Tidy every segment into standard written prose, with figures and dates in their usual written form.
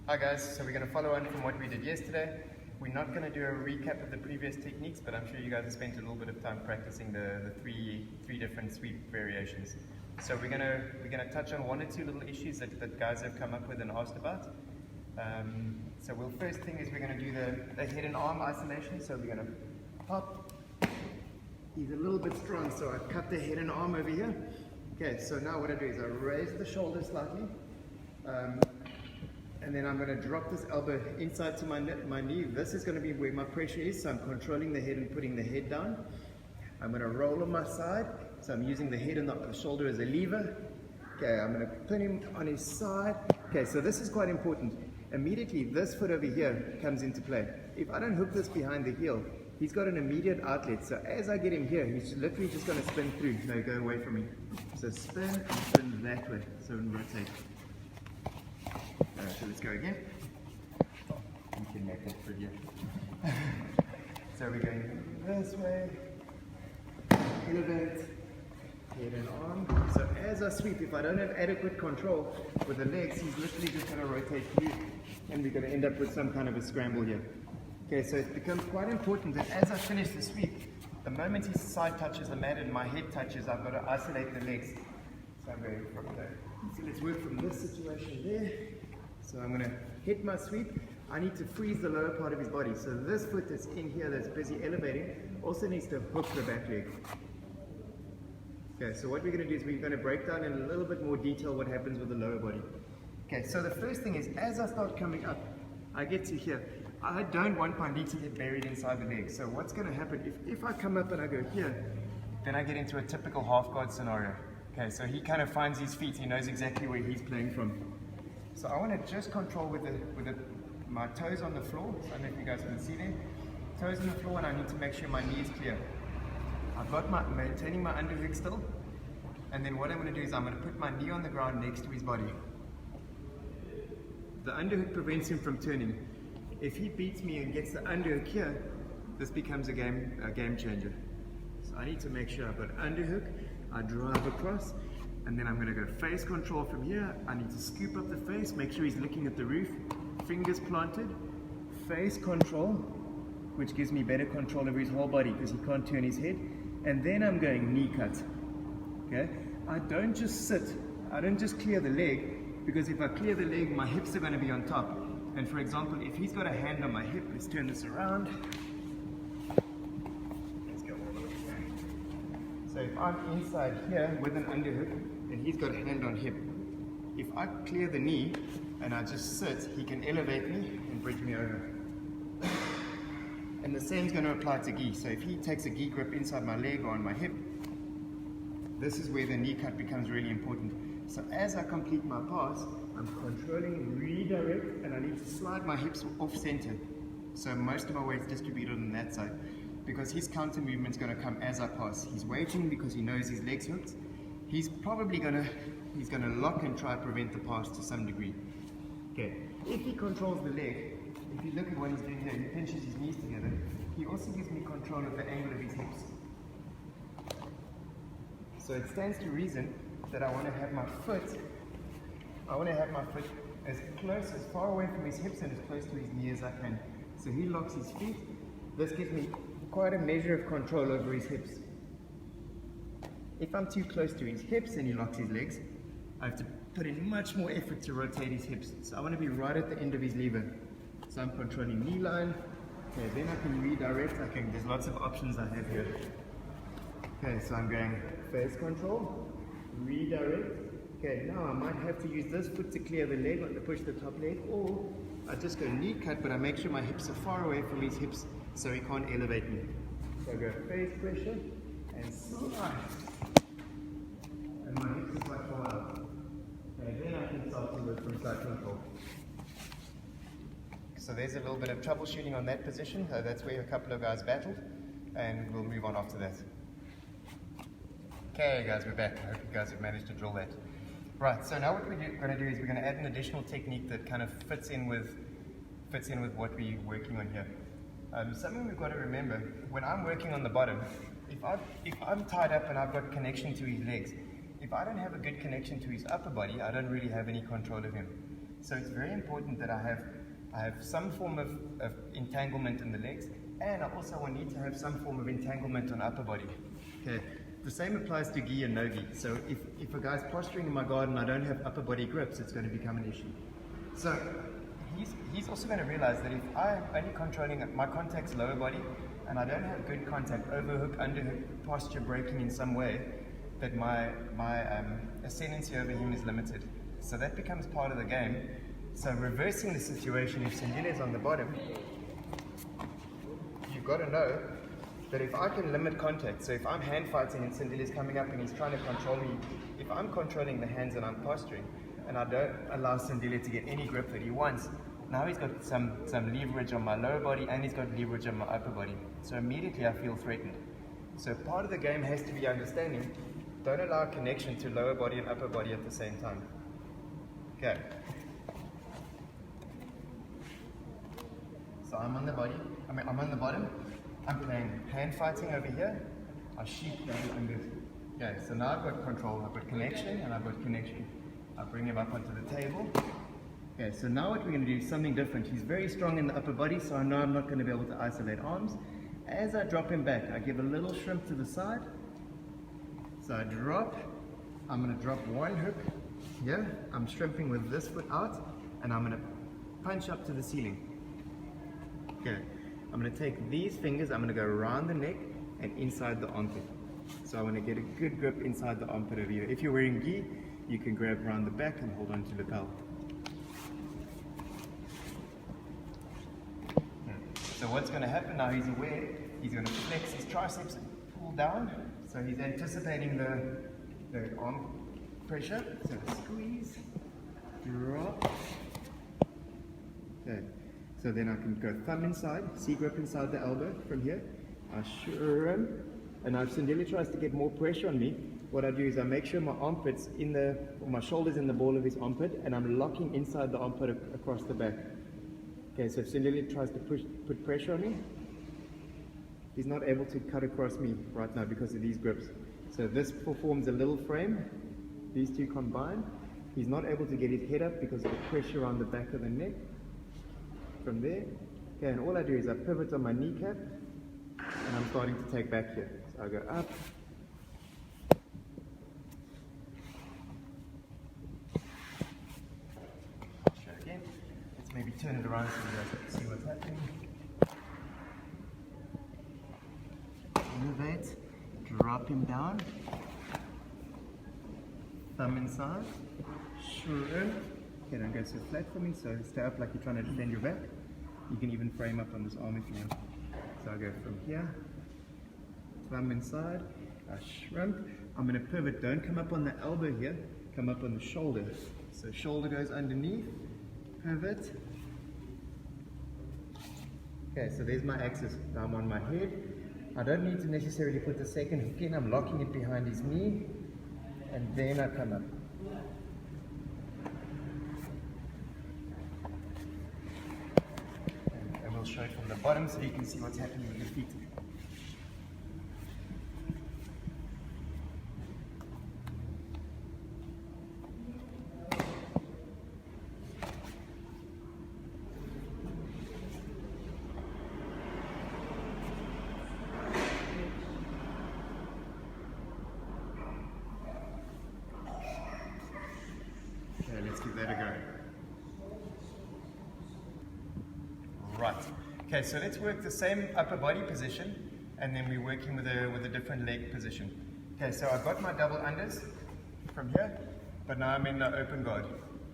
Hi guys, so we're going to follow on from what we did yesterday. We're not going to do a recap of the previous techniques, but I'm sure you guys have spent a little bit of time practicing the three different sweep variations. So we're going to touch on one or two little issues that guys have come up with and asked about. So first thing is we're going to do the head and arm isolation. So we're going to pop. He's a little bit strong, so I cut the head and arm over here. Okay, so now what I do is I raise the shoulder slightly. And then I'm going to drop this elbow inside to my knee. This is going to be where my pressure is, so I'm controlling the head and putting the head down. I'm going to roll on my side, so I'm using the head and the shoulder as a lever. Okay, I'm going to pin him on his side. Okay, so this is quite important. Immediately, this foot over here comes into play. If I don't hook this behind the heel, he's got an immediate outlet. So as I get him here, he's literally just going to spin through. No, go away from me. So spin and spin that way. So rotate. So let's go again. You can make that prettier. So we're going this way, elevate, head and arm. So as I sweep, if I don't have adequate control with the legs, he's literally just going to rotate through, and we're going to end up with some kind of a scramble here. Okay, so it becomes quite important that as I finish the sweep, the moment his side touches the mat and my head touches, I've got to isolate the legs. So I'm going from there. So let's work from this situation there. So I'm going to hit my sweep. I need to freeze the lower part of his body. So this foot that's in here that's busy elevating also needs to hook the back leg. Okay, so what we're going to do is we're going to break down in a little bit more detail what happens with the lower body. Okay, so the first thing is as I start coming up, I get to here. I don't want my knee to get buried inside the leg. So what's going to happen, if I come up and I go here, then I get into a typical half guard scenario. Okay, so he kind of finds his feet. He knows exactly where he's playing from. So I want to just control with my toes on the floor. So I don't know if you guys can see there. Toes on the floor, and I need to make sure my knee is clear. I've got maintaining my underhook still. And then what I'm going to do is I'm going to put my knee on the ground next to his body. The underhook prevents him from turning. If he beats me and gets the underhook here, this becomes a game changer. So I need to make sure I've got underhook. I drive across. And then I'm going to go face control from here. I need to scoop up the face, make sure he's looking at the roof, fingers planted, face control, which gives me better control over his whole body because he can't turn his head. And then I'm going knee cut. Okay? I don't just sit, I don't just clear the leg, because if I clear the leg, my hips are going to be on top. And for example, if he's got a hand on my hip, let's turn this around. Let's go all the way down. So if I'm inside here with an underhook, and he's got a hand on hip. If I clear the knee and I just sit, he can elevate me and bridge me over. And the same is going to apply to gi. So if he takes a gi grip inside my leg or on my hip, this is where the knee cut becomes really important. So as I complete my pass, I'm controlling redirect, and I need to slide my hips off center. So most of my weight's distributed on that side, because his counter movement's going to come as I pass. He's waiting because he knows his leg's hooked. He's probably gonna lock and try to prevent the pass to some degree. Okay, if he controls the leg, if you look at what he's doing here, he pinches his knees together. He also gives me control of the angle of his hips. So it stands to reason that I want to have my foot as far away from his hips and as close to his knee as I can. So he locks his feet. This gives me quite a measure of control over his hips. If I'm too close to his hips and he locks his legs, I have to put in much more effort to rotate his hips. So I want to be right at the end of his lever. So I'm controlling knee line. Okay, then I can redirect. There's lots of options I have here. Okay, so I'm going face control, redirect. Okay, now I might have to use this foot to clear the leg, or to push the top leg, or I just go knee cut, but I make sure my hips are far away from his hips so he can't elevate me. So I go face pressure and slide. And my hips are quite far out. And then I can start to work from side control. So there's a little bit of troubleshooting on that position. That's where a couple of guys battled, and we'll move on after that. Okay guys, we're back. I hope you guys have managed to drill that. Right, so now what we're going to do is we're going to add an additional technique that kind of fits in with what we're working on here. Something we've got to remember, when I'm working on the bottom, if I'm tied up and I've got connection to his legs, if I don't have a good connection to his upper body, I don't really have any control of him. So it's very important that I have some form of entanglement in the legs, and I also will need to have some form of entanglement on upper body. Okay. The same applies to gi and no gi. So if a guy's posturing in my guard and I don't have upper body grips, it's going to become an issue. So he's also going to realize that if I'm only controlling my contact's lower body and I don't have good contact, overhook, underhook, posture breaking in some way, that my ascendancy over him is limited. So that becomes part of the game. So reversing the situation, if Sindile is on the bottom, you've got to know that if I can limit contact, so if I'm hand fighting and Sindile is coming up and he's trying to control me, if I'm controlling the hands and I'm posturing, and I don't allow Sindile to get any grip that he wants, now he's got some leverage on my lower body and he's got leverage on my upper body. So immediately I feel threatened. So part of the game has to be understanding, don't allow connection to lower body and upper body at the same time. Okay. So I'm on the bottom. I'm playing hand fighting over here. I shoot down under. Okay, so now I've got control. I've got connection and I've got connection. I bring him up onto the table. Okay, so now what we're going to do is something different. He's very strong in the upper body, so I know I'm not going to be able to isolate arms. As I drop him back, I give a little shrimp to the side. So I drop. I'm going to drop one hook here. I'm shrimping with this foot out, and I'm going to punch up to the ceiling. Okay. I'm going to take these fingers, I'm going to go around the neck and inside the armpit. So I want to get a good grip inside the armpit over here. If you're wearing gi, you can grab around the back and hold on to the lapel. So what's going to happen now, he's aware, he's going to flex his triceps and pull down. So he's anticipating the arm pressure. So squeeze, drop. Okay. So then I can go thumb inside, C-grip inside the elbow from here. I shrimp, and now if Sindile tries to get more pressure on me, what I do is I make sure my armpit's my shoulder's in the ball of his armpit, and I'm locking inside the armpit across the back. Okay, so if Sindile tries to put pressure on me, he's not able to cut across me right now because of these grips. So this forms a little frame. These two combine. He's not able to get his head up because of the pressure on the back of the neck. From there, okay, and all I do is I pivot on my kneecap and I'm starting to take back here. So I go up, show again. Let's maybe turn it around so you guys can see what's happening. Elevate, drop him down, thumb inside, shrimp. Okay, don't go so flat for me, so stay up like you're trying to defend your back. You can even frame up on this arm if you want. So I go from here, thumb inside, I shrimp. I'm going to pivot, don't come up on the elbow here, come up on the shoulder. So shoulder goes underneath, pivot. Okay, so there's my axis. Now I'm on my head. I don't need to necessarily put the second hook in, I'm locking it behind his knee, and then I come up. We'll show it from the bottom so you can see what's happening with your feet. Okay, let's give that a go. Right. Okay, so let's work the same upper body position, and then we're working with a different leg position. Okay, so I've got my double unders from here, but now I'm in the open guard.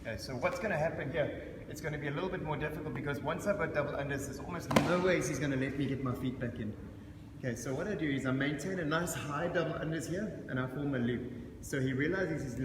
Okay, so what's going to happen here? It's going to be a little bit more difficult because once I've got double unders, there's almost no ways he's going to let me get my feet back in. Okay, so what I do is I maintain a nice high double unders here, and I form a loop. So he realizes his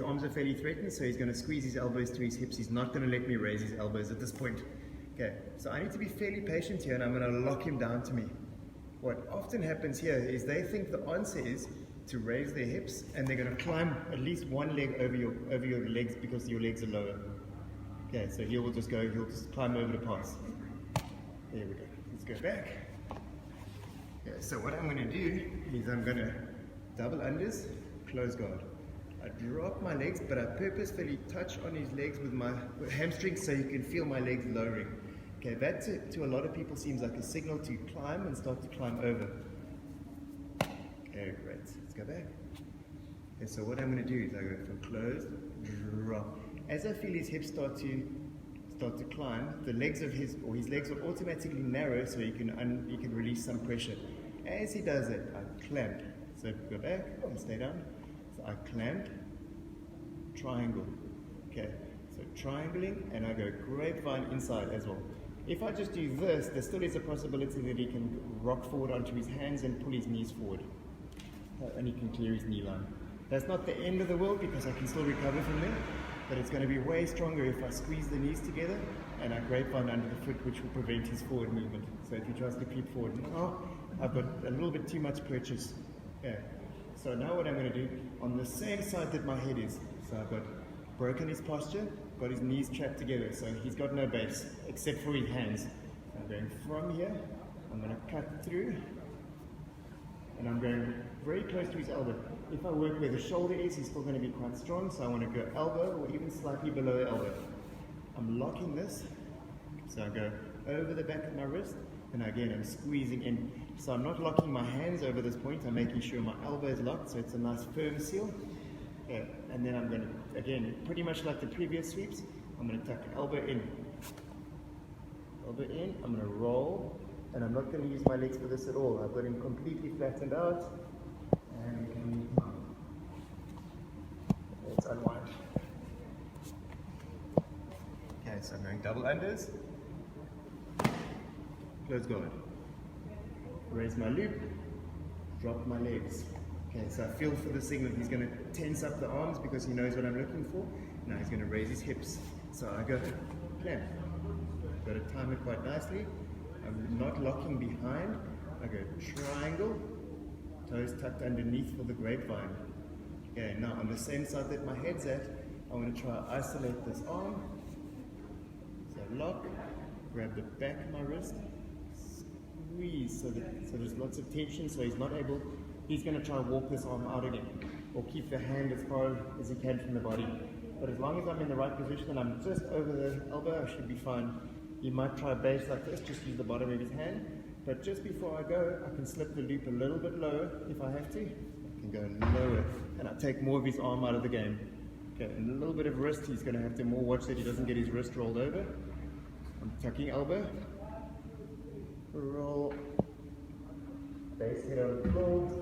arms are fairly threatened, so he's going to squeeze his elbows to his hips. He's not going to let me raise his elbows at this point. Okay, so I need to be fairly patient here, and I'm going to lock him down to me. What often happens here is they think the answer is to raise their hips, and they're going to climb at least one leg over your legs because your legs are lower. Okay, so he'll just climb over the pass. There we go. Let's go back. Okay, so what I'm going to do is I'm going to double unders, close guard. I drop my legs, but I purposefully touch on his legs with my hamstrings so you can feel my legs lowering. Okay, that to a lot of people seems like a signal to climb and start to climb over. Okay, great. Let's go back. Okay, so what I'm going to do is I go from closed, drop. As I feel his hips start to climb, the legs of his legs will automatically narrow so you can release some pressure. As he does it, I clamp. So go back and stay down. So I clamp, triangle. Okay, so triangling, and I go grapevine inside as well. If I just do this, there still is a possibility that he can rock forward onto his hands and pull his knees forward. And he can clear his knee line. That's not the end of the world because I can still recover from there, but it's going to be way stronger if I squeeze the knees together and I grapevine under the foot, which will prevent his forward movement. So if he tries to creep forward, now I've got a little bit too much purchase. Yeah. So now what I'm going to do, on the same side that my head is, so I've got broken his posture, got his knees trapped together, so he's got no base except for his hands. So I'm going from here, I'm going to cut through, and I'm going very close to his elbow. If I work where the shoulder is, he's still going to be quite strong, so I want to go elbow or even slightly below elbow. I'm locking this, so I go over the back of my wrist, and again I'm squeezing in. So I'm not locking my hands over this point, I'm making sure my elbow is locked, so it's a nice firm seal. Yeah. And then I'm going to, again, pretty much like the previous sweeps, I'm going to tuck elbow in. Elbow in, I'm going to roll, and I'm not going to use my legs for this at all. I've got him completely flattened out, and we can move on. Let's unwind. Okay, so I'm going double unders, close guard, raise my loop, drop my legs. Okay, so I feel for the signal. He's going to tense up the arms because he knows what I'm looking for. Now he's going to raise his hips. So I go clamp. Got to time it quite nicely. I'm not locking behind. I go triangle, toes tucked underneath for the grapevine. Okay, now on the same side that my head's at, I want to try to isolate this arm. So lock, grab the back of my wrist, squeeze so there's lots of tension so he's not able. He's going to try and walk this arm out again, or keep the hand as far as he can from the body. But as long as I'm in the right position and I'm just over the elbow, I should be fine. He might try a base like this, just use the bottom of his hand. But just before I go, I can slip the loop a little bit lower if I have to. I can go lower, and I take more of his arm out of the game. Okay, and a little bit of wrist, he's going to have to more watch that he doesn't get his wrist rolled over. I'm tucking elbow, roll, base head on the fold.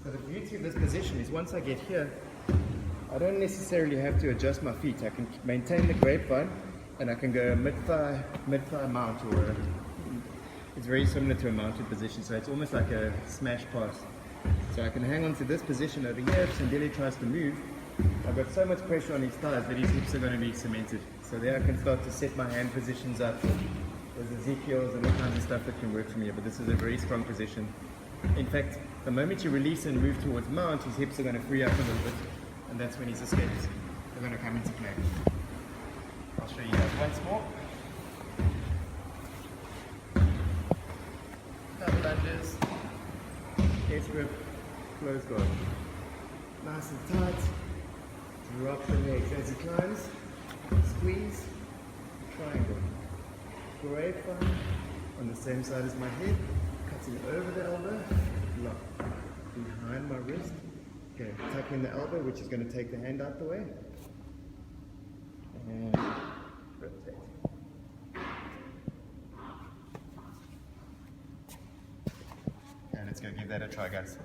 So the beauty of this position is once I get here, I don't necessarily have to adjust my feet. I can maintain the grapevine and I can go a mid-thigh mount, or it's very similar to a mounted position, so it's almost like a smash pass. So I can hang on to this position over here. If Sindile tries to move, I've got so much pressure on his thighs that his hips are going to be cemented. So there I can start to set my hand positions up. There's Ezekiel's and all kinds of stuff that can work for me, but this is a very strong position. In fact, the moment you release and move towards mount, his hips are going to free up a little bit, and that's when his escapes are going to come into play. I'll show you guys once more. Double lunges, S grip, close guard. Nice and tight. Drop the legs as he climbs. Squeeze, triangle. Grapevine on the same side as my head, cutting over the elbow, lock behind my wrist. Okay, tuck in the elbow, which is going to take the hand out the way, and rotate. And let's go give that a try, guys.